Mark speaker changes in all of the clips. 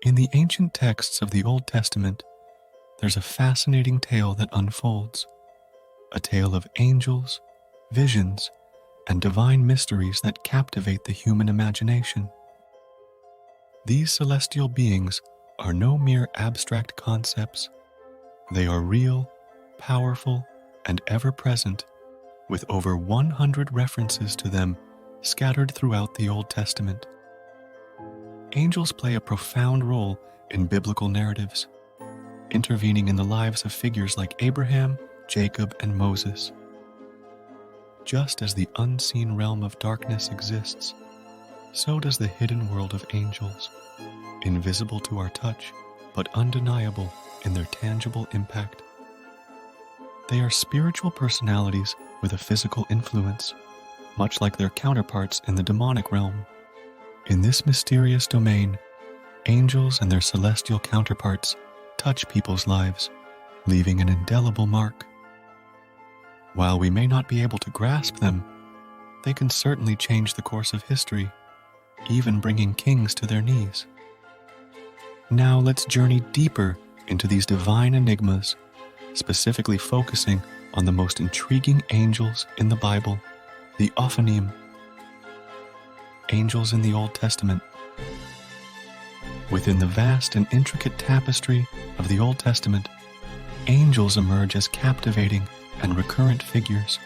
Speaker 1: In the ancient texts of the Old Testament, there's a fascinating tale that unfolds, a tale of angels, visions, and divine mysteries that captivate the human imagination. These celestial beings are no mere abstract concepts. They are real, powerful, and ever-present, with over 100 references to them scattered throughout the Old Testament. Angels play a profound role in biblical narratives, intervening in the lives of figures like Abraham, Jacob, and Moses. Just as the unseen realm of darkness exists, so does the hidden world of angels, invisible to our touch, but undeniable in their tangible impact. They are spiritual personalities with a physical influence, much like their counterparts in the demonic realm. In this mysterious domain, angels and their celestial counterparts touch people's lives, leaving an indelible mark. While we may not be able to grasp them, they can certainly change the course of history, even bringing kings to their knees. Now let's journey deeper into these divine enigmas, specifically focusing on the most intriguing angels in the Bible, the Ofanim, angels in the Old Testament. Within the vast and intricate tapestry of the Old Testament, angels emerge as captivating and recurrent figures.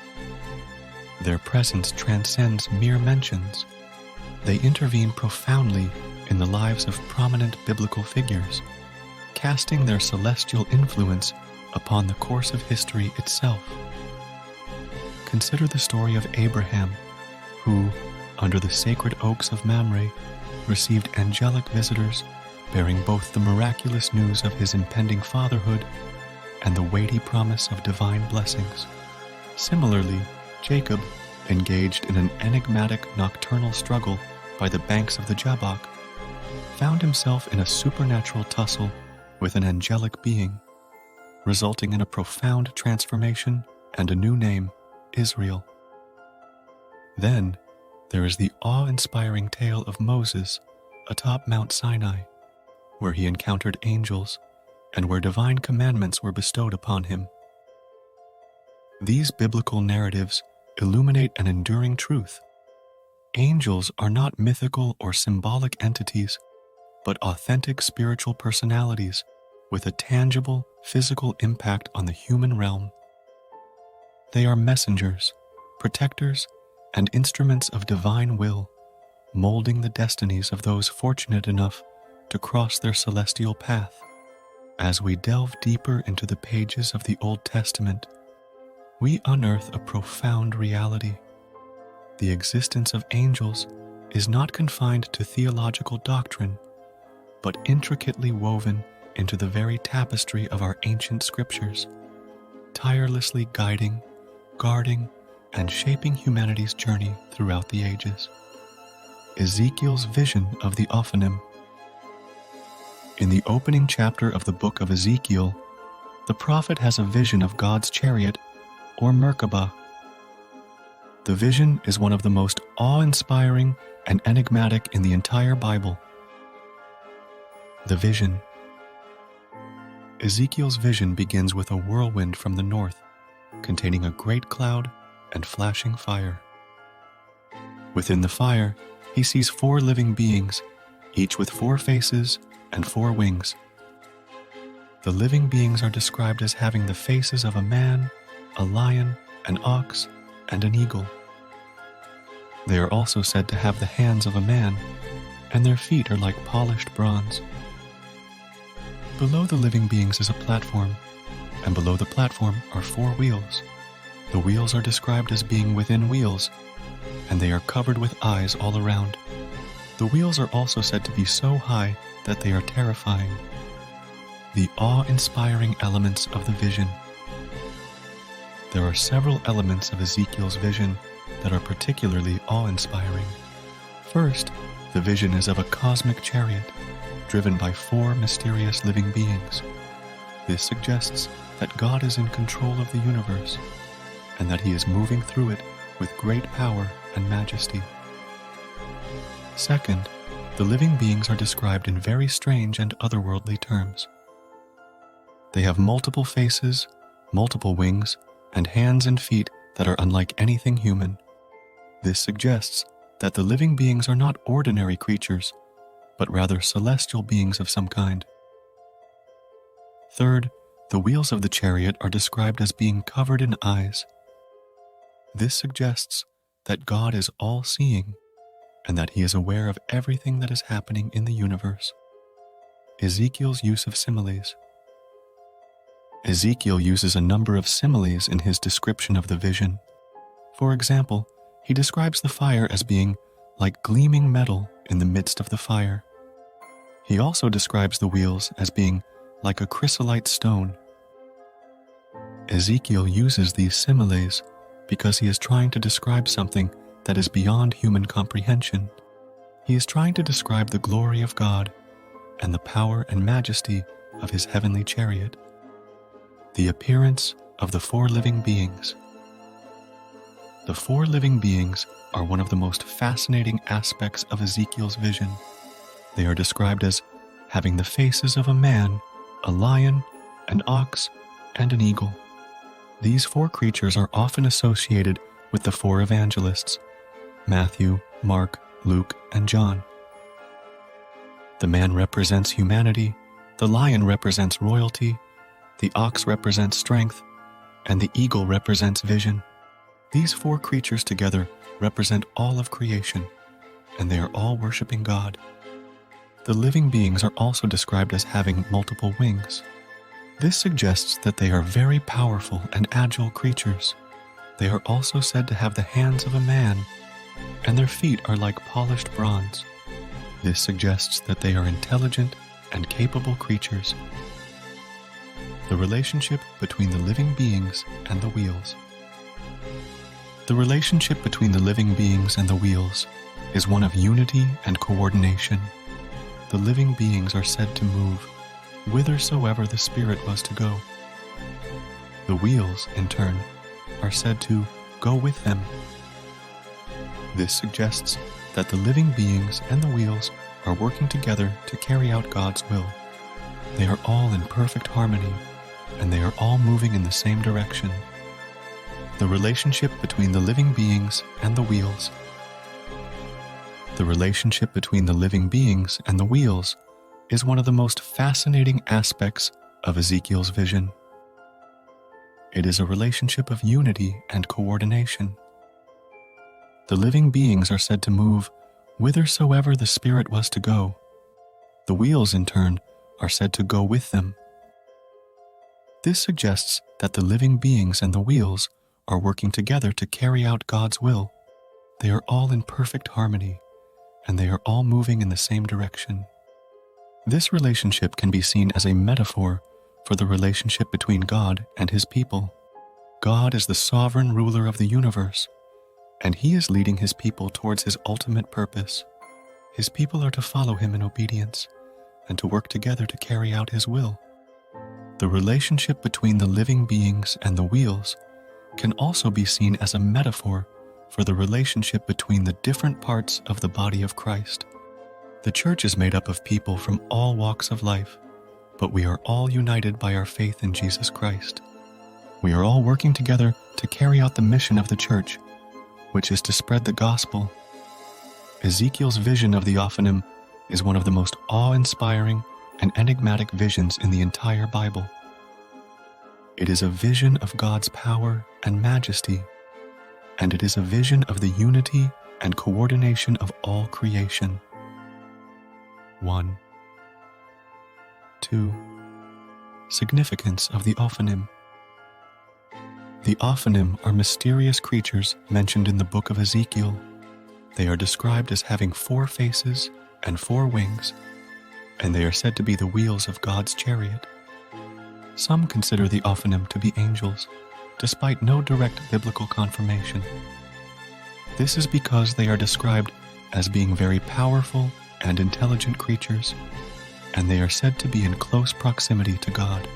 Speaker 1: Their presence transcends mere mentions. They intervene profoundly in the lives of prominent biblical figures, casting their celestial influence upon the course of history itself. Consider the story of Abraham, who, under the sacred oaks of Mamre, received angelic visitors bearing both the miraculous news of his impending fatherhood and the weighty promise of divine blessings. Similarly, Jacob, engaged in an enigmatic nocturnal struggle by the banks of the Jabbok, found himself in a supernatural tussle with an angelic being, resulting in a profound transformation and a new name, Israel. Then, there is the awe-inspiring tale of Moses atop Mount Sinai, where he encountered angels and where divine commandments were bestowed upon him. These biblical narratives illuminate an enduring truth. Angels are not mythical or symbolic entities, but authentic spiritual personalities with a tangible, physical impact on the human realm. They are messengers, protectors, and instruments of divine will, molding the destinies of those fortunate enough to cross their celestial path. As we delve deeper into the pages of the Old Testament, we unearth a profound reality. The existence of angels is not confined to theological doctrine, but intricately woven into the very tapestry of our ancient scriptures, tirelessly guiding, guarding, and shaping humanity's journey throughout the ages. Ezekiel's vision of the Ofanim. In the opening chapter of the book of Ezekiel, the prophet has a vision of God's chariot, or Merkabah. The vision is one of the most awe-inspiring and enigmatic in the entire Bible. The vision. Ezekiel's vision begins with a whirlwind from the north, containing a great cloud and flashing fire. Within the fire, he sees 4 living beings, each with 4 faces and 4 wings. The living beings are described as having the faces of a man, a lion, an ox, and an eagle. They are also said to have the hands of a man, and their feet are like polished bronze. Below the living beings is a platform, and below the platform are 4 wheels. The wheels are described as being within wheels, and they are covered with eyes all around. The wheels are also said to be so high that they are terrifying. The awe-inspiring elements of the vision. There are several elements of Ezekiel's vision that are particularly awe-inspiring. First, the vision is of a cosmic chariot, driven by 4 mysterious living beings. This suggests that God is in control of the universe, and that he is moving through it with great power and majesty. Second, The living beings are described in very strange and otherworldly terms. They have multiple faces, multiple wings, and hands and feet that are unlike anything human. This suggests that the living beings are not ordinary creatures, but rather celestial beings of some kind. Third, the wheels of the chariot are described as being covered in eyes. This suggests that God is all-seeing and that he is aware of everything that is happening in the universe. Ezekiel's use of similes. Ezekiel uses a number of similes in his description of the vision. For example, he describes the fire as being like gleaming metal in the midst of the fire. He also describes the wheels as being like a chrysolite stone. Ezekiel uses these similes because he is trying to describe something that is beyond human comprehension. He is trying to describe the glory of God and the power and majesty of his heavenly chariot. The appearance of the four living beings. The four living beings are one of the most fascinating aspects of Ezekiel's vision. They are described as having the faces of a man, a lion, an ox, and an eagle. These four creatures are often associated with the four evangelists, Matthew, Mark, Luke, and John. The man represents humanity, the lion represents royalty, the ox represents strength, and the eagle represents vision. These four creatures together represent all of creation, and they are all worshiping God. The living beings are also described as having multiple wings. This suggests that they are very powerful and agile creatures. They are also said to have the hands of a man, and their feet are like polished bronze. This suggests that they are intelligent and capable creatures. The relationship between the living beings and the wheels. The relationship between the living beings and the wheels is one of unity and coordination. The living beings are said to move whithersoever the Spirit was to go. The wheels, in turn, are said to go with them. This suggests that the living beings and the wheels are working together to carry out God's will. They are all in perfect harmony, and they are all moving in the same direction. The relationship between the living beings and the wheels. The relationship between the living beings and the wheels is one of the most fascinating aspects of Ezekiel's vision. It is a relationship of unity and coordination. The living beings are said to move whithersoever the Spirit was to go. The wheels, in turn, are said to go with them. This suggests that the living beings and the wheels are working together to carry out God's will. They are all in perfect harmony, and they are all moving in the same direction. This relationship can be seen as a metaphor for the relationship between God and his people. God is the sovereign ruler of the universe, and he is leading his people towards his ultimate purpose. His people are to follow him in obedience and to work together to carry out his will. The relationship between the living beings and the wheels can also be seen as a metaphor for the relationship between the different parts of the body of Christ. The church is made up of people from all walks of life, but we are all united by our faith in Jesus Christ. We are all working together to carry out the mission of the church, which is to spread the gospel. Ezekiel's vision of the Ofanim is one of the most awe-inspiring and enigmatic visions in the entire Bible. It is a vision of God's power and majesty, and it is a vision of the unity and coordination of all creation. 1. 2. Significance of the Ofanim. The Ofanim are mysterious creatures mentioned in the book of Ezekiel. They are described as having 4 faces and 4 wings, and they are said to be the wheels of God's chariot. Some consider the Ofanim to be angels, despite no direct biblical confirmation. This is because they are described as being very powerful and intelligent creatures, and they are said to be in close proximity to God.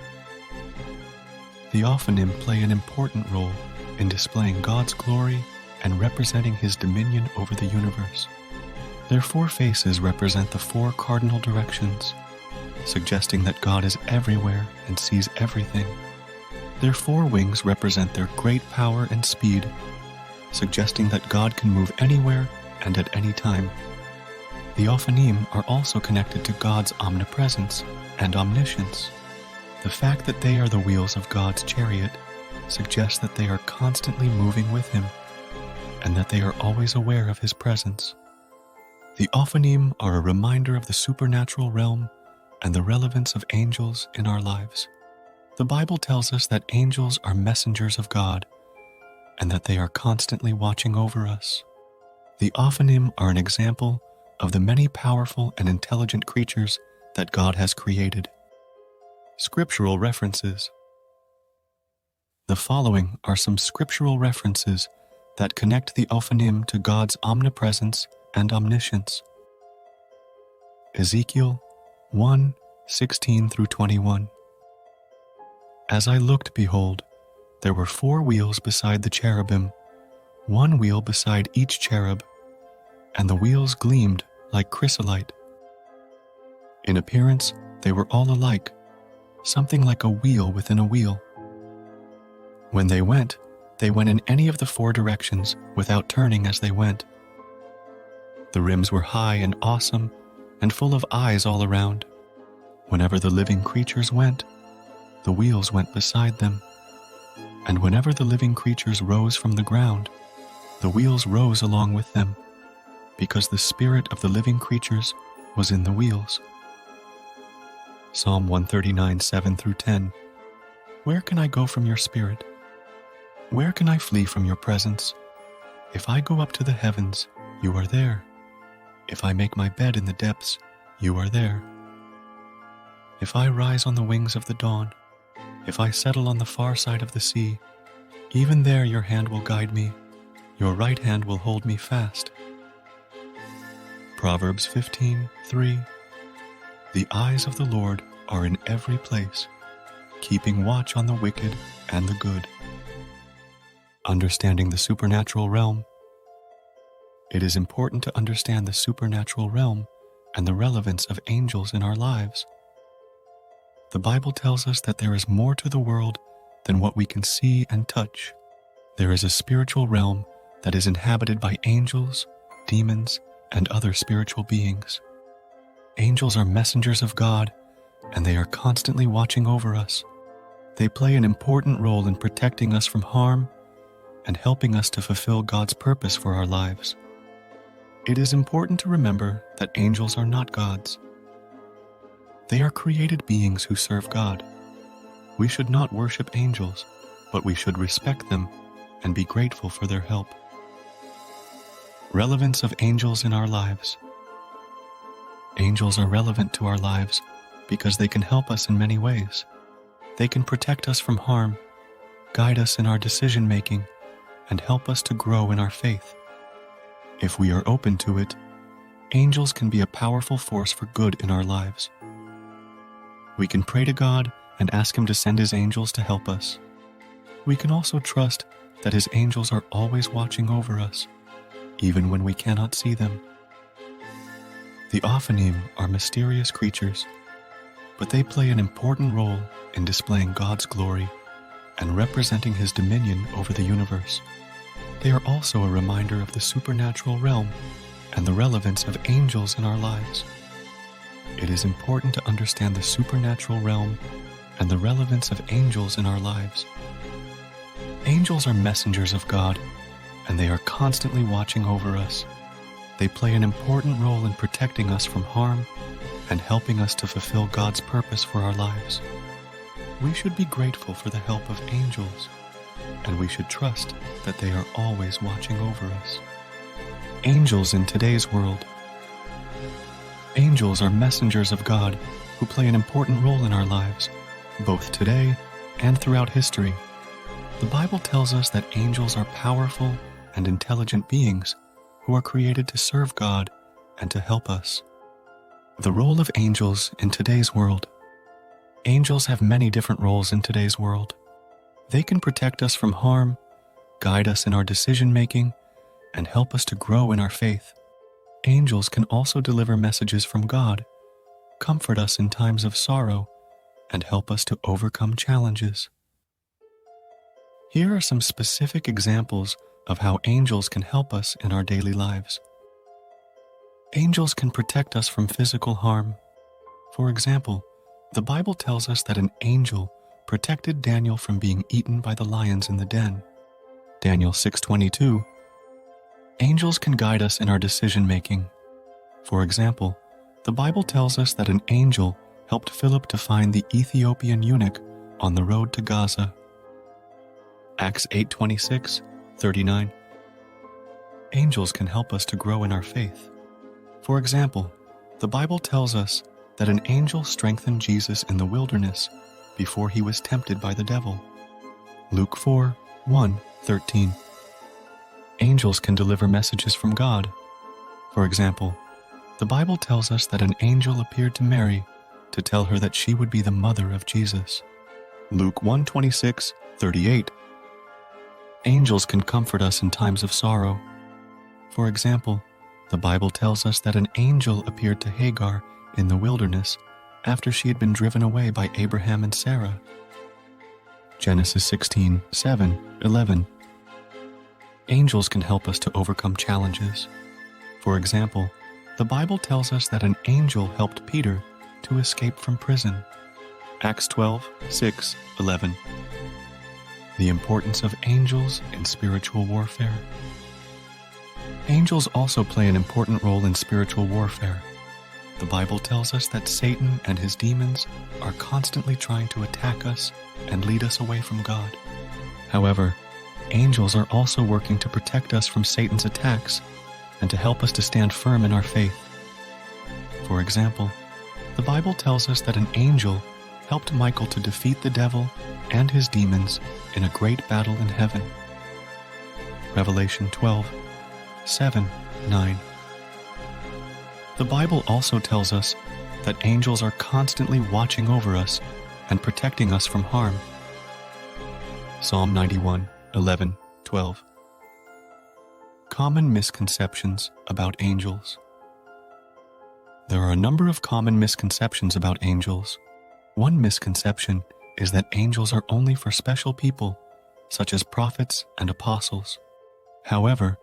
Speaker 1: The Ofanim play an important role in displaying God's glory and representing his dominion over the universe. Their four faces represent the four cardinal directions, suggesting that God is everywhere and sees everything. Their four wings represent their great power and speed, suggesting that God can move anywhere and at any time. The Ofanim are also connected to God's omnipresence and omniscience. The fact that they are the wheels of God's chariot suggests that they are constantly moving with Him, and that they are always aware of His presence. The Ofanim are a reminder of the supernatural realm and the relevance of angels in our lives. The Bible tells us that angels are messengers of God, and that they are constantly watching over us. The Ofanim are an example of the many powerful and intelligent creatures that God has created. Scriptural references. The following are some scriptural references that connect the Ofanim to God's omnipresence and omniscience. Ezekiel 1:16-21. As I looked, behold, there were 4 wheels beside the cherubim, 1 wheel beside each cherub, and the wheels gleamed like chrysolite. In appearance, they were all alike, something like a wheel within a wheel. When they went in any of the 4 directions without turning as they went. The rims were high and awesome and full of eyes all around. Whenever the living creatures went, the wheels went beside them. And whenever the living creatures rose from the ground, the wheels rose along with them, because the spirit of the living creatures was in the wheels. Psalm 139:7-10. Where can I go from your spirit? Where can I flee from your presence? If I go up to the heavens, you are there. If I make my bed in the depths, you are there. If I rise on the wings of the dawn, if I settle on the far side of the sea, even there your hand will guide me, your right hand will hold me fast. Proverbs 15:3. The eyes of the Lord are in every place, keeping watch on the wicked and the good. Understanding the supernatural realm. It is important to understand the supernatural realm and the relevance of angels in our lives. The Bible tells us that there is more to the world than what we can see and touch. There is a spiritual realm that is inhabited by angels, demons, and other spiritual beings. Angels are messengers of God, and they are constantly watching over us. They play an important role in protecting us from harm and helping us to fulfill God's purpose for our lives. It is important to remember that angels are not gods. They are created beings who serve God. We should not worship angels, but we should respect them and be grateful for their help. Relevance of angels in our lives. Angels are relevant to our lives because they can help us in many ways. They can protect us from harm, guide us in our decision-making, and help us to grow in our faith. If we are open to it, angels can be a powerful force for good in our lives. We can pray to God and ask Him to send His angels to help us. We can also trust that His angels are always watching over us, even when we cannot see them. The Ofanim are mysterious creatures, but they play an important role in displaying God's glory and representing His dominion over the universe. They are also a reminder of the supernatural realm and the relevance of angels in our lives. It is important to understand the supernatural realm and the relevance of angels in our lives. Angels are messengers of God, and they are constantly watching over us. They play an important role in protecting us from harm and helping us to fulfill God's purpose for our lives. We should be grateful for the help of angels, and we should trust that they are always watching over us. Angels in today's world. Angels are messengers of God who play an important role in our lives, both today and throughout history. The Bible tells us that angels are powerful and intelligent beings who are created to serve God and to help us. The role of angels in today's world. Angels have many different roles in today's world. They can protect us from harm, guide us in our decision-making, and help us to grow in our faith. angels can also deliver messages from God, comfort us in times of sorrow, and help us to overcome challenges. Here are some specific examples of how angels can help us in our daily lives. Angels can protect us from physical harm. For example, the Bible tells us that an angel protected Daniel from being eaten by the lions in the den. Daniel 6:22. Angels can guide us in our decision-making. For example, the Bible tells us that an angel helped Philip to find the Ethiopian eunuch on the road to Gaza. Acts 8:26-39. Angels can help us to grow in our faith. For example, the Bible tells us that an angel strengthened Jesus in the wilderness before he was tempted by the devil. Luke 4:1-13. Angels can deliver messages from God. For example, the Bible tells us that an angel appeared to Mary to tell her that she would be the mother of Jesus. Luke 1:26-38. Angels can comfort us in times of sorrow. For example, the Bible tells us that an angel appeared to Hagar in the wilderness after she had been driven away by Abraham and Sarah. Genesis 16:7-11. Angels can help us to overcome challenges. For example, the Bible tells us that an angel helped Peter to escape from prison. Acts 12:6-11. The importance of angels in spiritual warfare. Angels also play an important role in spiritual warfare. The Bible tells us that Satan and his demons are constantly trying to attack us and lead us away from God. However, angels are also working to protect us from Satan's attacks and to help us to stand firm in our faith. For example, the Bible tells us that an angel helped Michael to defeat the devil and his demons in a great battle in heaven. Revelation 12:7-9. The Bible also tells us that angels are constantly watching over us and protecting us from harm. Psalm 91:11-12. Common misconceptions about angels. There are a number of common misconceptions about angels. One misconception is that angels are only for special people, such as prophets and apostles. However,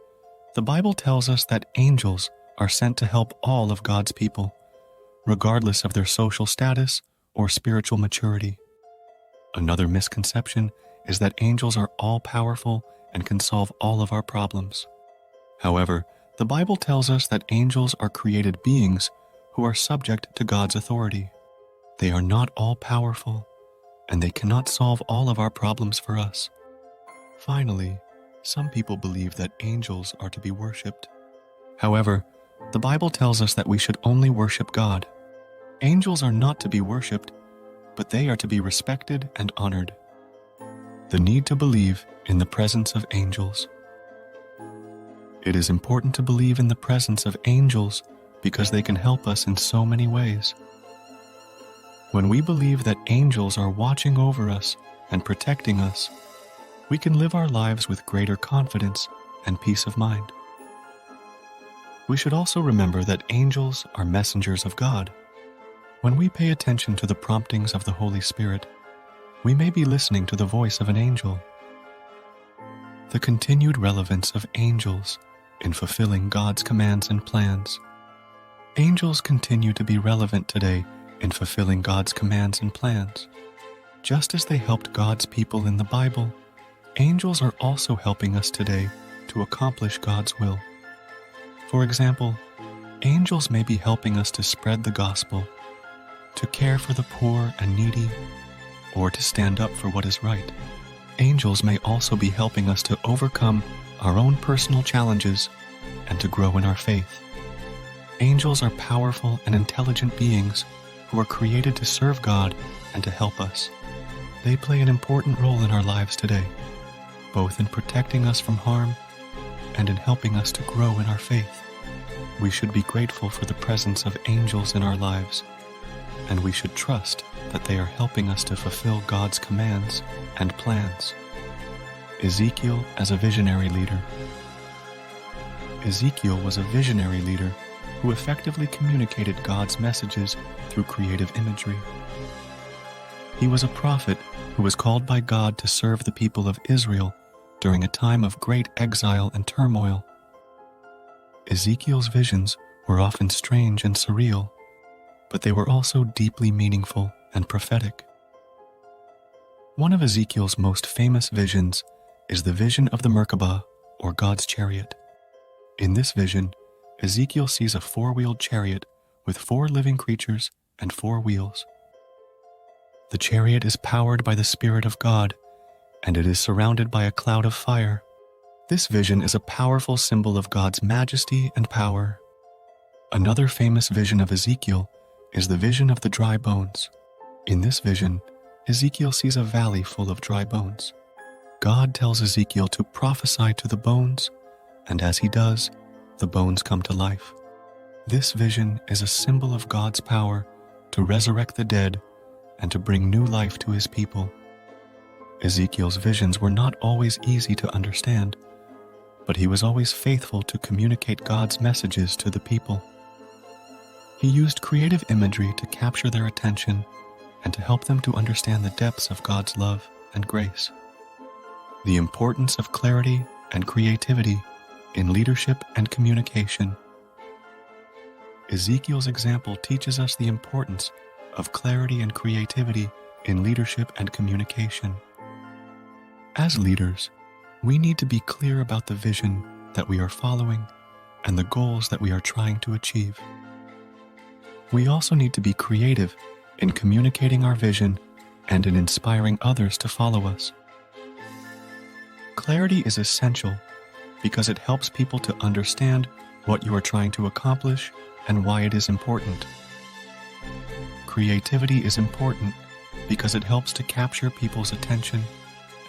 Speaker 1: the Bible tells us that angels are sent to help all of God's people, regardless of their social status or spiritual maturity. Another misconception is that angels are all-powerful and can solve all of our problems. However, the Bible tells us that angels are created beings who are subject to God's authority. They are not all-powerful, and they cannot solve all of our problems for us. Finally, some people believe that angels are to be worshipped. However, the Bible tells us that we should only worship God. Angels are not to be worshipped, but they are to be respected and honored. The need to believe in the presence of angels. It is important to believe in the presence of angels because they can help us in so many ways. When we believe that angels are watching over us and protecting us, we can live our lives with greater confidence and peace of mind. We should also remember that angels are messengers of God. When we pay attention to the promptings of the Holy Spirit, we may be listening to the voice of an angel. The continued relevance of angels in fulfilling God's commands and plans. Angels continue to be relevant today in fulfilling God's commands and plans. Just as they helped God's people in the Bible, angels are also helping us today to accomplish God's will. For example, angels may be helping us to spread the gospel, to care for the poor and needy, or to stand up for what is right. Angels may also be helping us to overcome our own personal challenges and to grow in our faith. Angels are powerful and intelligent beings who are created to serve God and to help us. They play an important role in our lives today, both in protecting us from harm and in helping us to grow in our faith. We should be grateful for the presence of angels in our lives, and we should trust that they are helping us to fulfill God's commands and plans. Ezekiel as a visionary leader. Ezekiel was a visionary leader who effectively communicated God's messages through creative imagery. He was a prophet who was called by God to serve the people of Israel during a time of great exile and turmoil. Ezekiel's visions were often strange and surreal, but they were also deeply meaningful and prophetic. One of Ezekiel's most famous visions is the vision of the Merkabah, or God's chariot. In this vision, Ezekiel sees a four-wheeled chariot with 4 living creatures and 4 wheels. The chariot is powered by the Spirit of God, and it is surrounded by a cloud of fire. This vision is a powerful symbol of God's majesty and power. Another famous vision of Ezekiel is the vision of the dry bones. In this vision, Ezekiel sees a valley full of dry bones. God tells Ezekiel to prophesy to the bones, and as he does, the bones come to life. This vision is a symbol of God's power to resurrect the dead and to bring new life to his people. Ezekiel's visions were not always easy to understand, but he was always faithful to communicate God's messages to the people. He used creative imagery to capture their attention and to help them to understand the depths of God's love and grace. The importance of clarity and creativity in leadership and communication. Ezekiel's example teaches us the importance of clarity and creativity in leadership and communication. As leaders, we need to be clear about the vision that we are following and the goals that we are trying to achieve. We also need to be creative in communicating our vision and in inspiring others to follow us. Clarity is essential because it helps people to understand what you are trying to accomplish and why it is important. Creativity is important because it helps to capture people's attention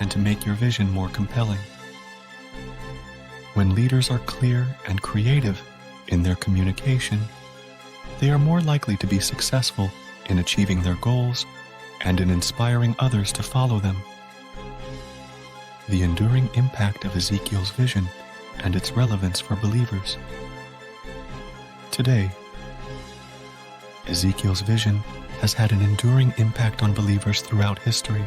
Speaker 1: and to make your vision more compelling. When leaders are clear and creative in their communication, they are more likely to be successful in achieving their goals and in inspiring others to follow them. The enduring impact of Ezekiel's vision and its relevance for believers. Today, Ezekiel's vision has had an enduring impact on believers throughout history.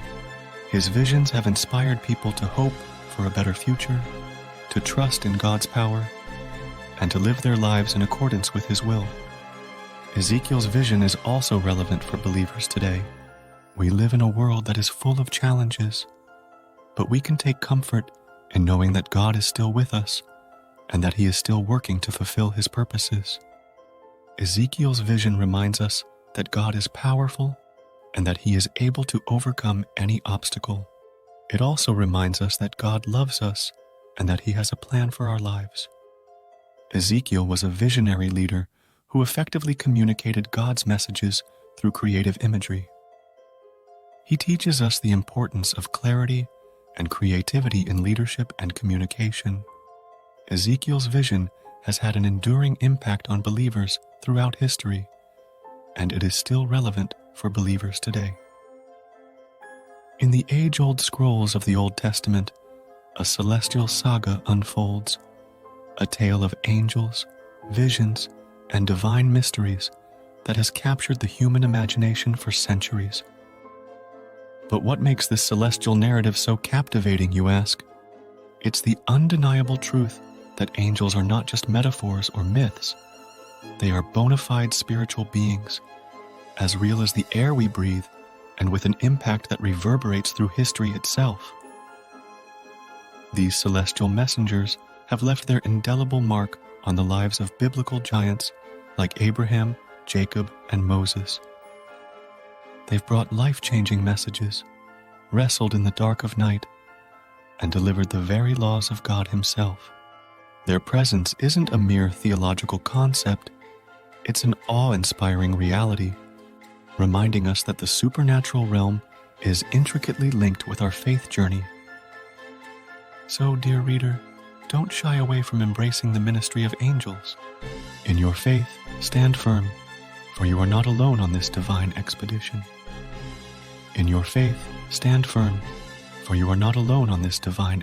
Speaker 1: His visions have inspired people to hope for a better future, to trust in God's power, and to live their lives in accordance with His will. Ezekiel's vision is also relevant for believers today. We live in a world that is full of challenges, but we can take comfort in knowing that God is still with us and that He is still working to fulfill His purposes. Ezekiel's vision reminds us that God is powerful and that He is able to overcome any obstacle. It also reminds us that God loves us and that He has a plan for our lives. Ezekiel was a visionary leader who effectively communicated God's messages through creative imagery. He teaches us the importance of clarity and creativity in leadership and communication. Ezekiel's vision has had an enduring impact on believers throughout history, and it is still relevant for believers today. In the age-old scrolls of the Old Testament, a celestial saga unfolds, a tale of angels, visions, and divine mysteries that has captured the human imagination for centuries. But what makes this celestial narrative so captivating, you ask? It's the undeniable truth that angels are not just metaphors or myths. They are bona fide spiritual beings, as real as the air we breathe, and with an impact that reverberates through history itself. These celestial messengers have left their indelible mark on the lives of biblical giants like Abraham, Jacob, and Moses. They've brought life-changing messages, wrestled in the dark of night, and delivered the very laws of God Himself. Their presence isn't a mere theological concept, it's an awe-inspiring reality, reminding us that the supernatural realm is intricately linked with our faith journey. So, dear reader, don't shy away from embracing the ministry of angels. In your faith, stand firm, for you are not alone on this divine expedition. In your faith, stand firm, for you are not alone on this divine